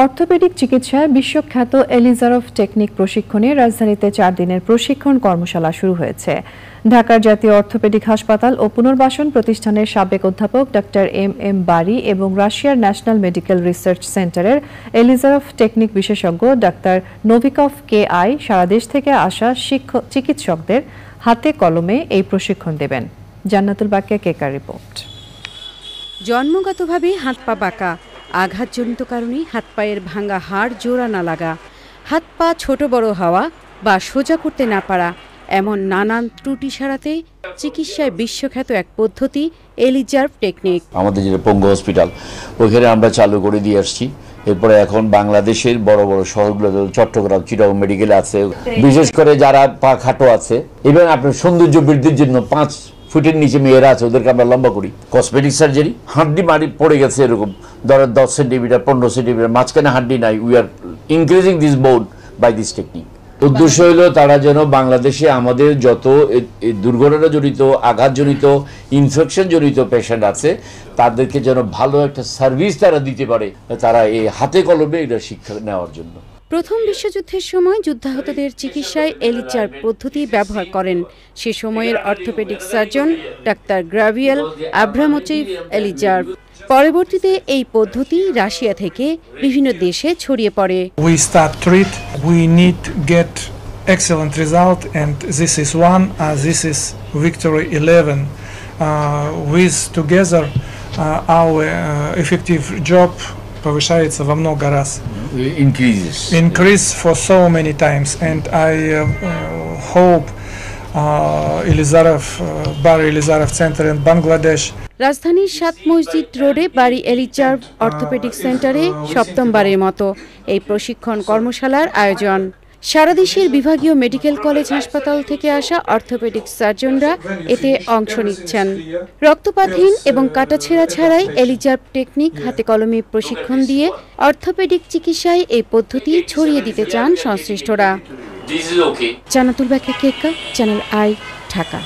Orthopaedic চিকিৎসায় বিশ্বখ্যাত এলিজারভ technique প্রশিক্ষণে রাজধানীতে 4 দিনের প্রশিক্ষণ কর্মশালা শুরু হয়েছে। ঢাকার জাতীয় অর্থোপেডিক হাসপাতাল ও পুনর্বাসন প্রতিষ্ঠানের সাবেক অধ্যাপক ডক্টর এম বারী এবং রাশিয়ার ন্যাশনাল মেডিকেল রিসার্চ সেন্টারের এলিজারভ টেকনিক বিশেষজ্ঞ ডক্টর নোভিকভ কেআই সারা দেশ থেকে আসা চিকিৎসকদের হাতে কলমে এই প্রশিক্ষণ দেবেন। জান্নাতুল বাকিয়া কেকার রিপোর্ট। জন্মগতভাবে হাত পা বাঁকা, আঘাতজনিত কারণে হাত পায়ের ভাঙা হাড় জোড়া না লাগা, হাত পা ছোট বড় হওয়া বা সোজা করতে না পারা, এমন নানান ত্রুটি সারাতে চিকিৎসায় বিশ্বখ্যাত এক পদ্ধতি এলিজারভ টেকনিক। আমাদের যেটা পঙ্গু হসপিটাল ওইখানে আমরা চালু করে দিয়ে আসছি। এরপরে এখন বাংলাদেশের বড় বড় শহরগুলোতে চট্টগ্রাম, চিটাগং মেডিকেল আছে, বিশেষ করে যারা পা খাটো আছে এবং আপনার সৌন্দর্য বৃদ্ধির জন্য 5 ফুটের নিচে মেয়েরা আছে, ওদেরকে আমরা লম্বা করি। কসমেটিক সার্জারি, হাড্ডি মারি পড়ে গেছে এরকম ধরেন 10 সেন্টিমিটার 15 সেন্টিমিটার, মাঝখানে হাড্ডি নাই, উই আর ইনক্রিজিং দিস বোন বাই দিস টেকনিক। উদ্দেশ্য হলো তারা যেন বাংলাদেশে আমাদের যত দুর্ঘটনা জনিত, আঘাতজনিত, ইনফেকশন জনিত পেশেন্ট আছে তাদেরকে যেন ভালো একটা সার্ভিস তারা দিতে পারে, তারা এই হাতে কলমে এটা শিক্ষা নেওয়ার জন্য। প্রথম বিশ্বযুদ্ধের সময় যুদ্ধাহতদের চিকিৎসায় এলিজারভ পদ্ধতি ব্যবহার করেন সে সময়ের অর্থোপেডিক সার্জন ডাক্তার গ্রাভিয়েল আব্রামোচিভ এলিজারভ। পরবর্তীতে এই পদ্ধতি রাশিয়া থেকে বিভিন্ন দেশে ছড়িয়ে পড়ে। We start treat, we need get excellent result, and this is one. This is Victory 11. With together our effective job повышается во много раз. Increase for so many times, and I hope Bari Elizarov Center in Bangladesh. রাজধানীর 7 মসজিদ রোডে বারি এলিজারভ orthopaedic সেন্টারে সপ্তমবারের মতো এই প্রশিক্ষণ কর্মশালার আয়োজন। সারা দেশের বিভাগীয় মেডিকেল কলেজ হাসপাতাল থেকে আসা অর্থোপেডিক সার্জনরা এতে অংশ নিচ্ছেন। রক্তপাতহীন এবং কাটাছেঁড়া ছাড়াই এলিজারভ টেকনিক হাতে কলমে প্রশিক্ষণ দিয়ে অর্থোপেডিক চিকিৎসায় এই পদ্ধতি ছড়িয়ে দিতে চান সংশ্লিষ্টরা। জান্নাতুল বাকিয়া কেকা, চ্যানেল আই, ঢাকা।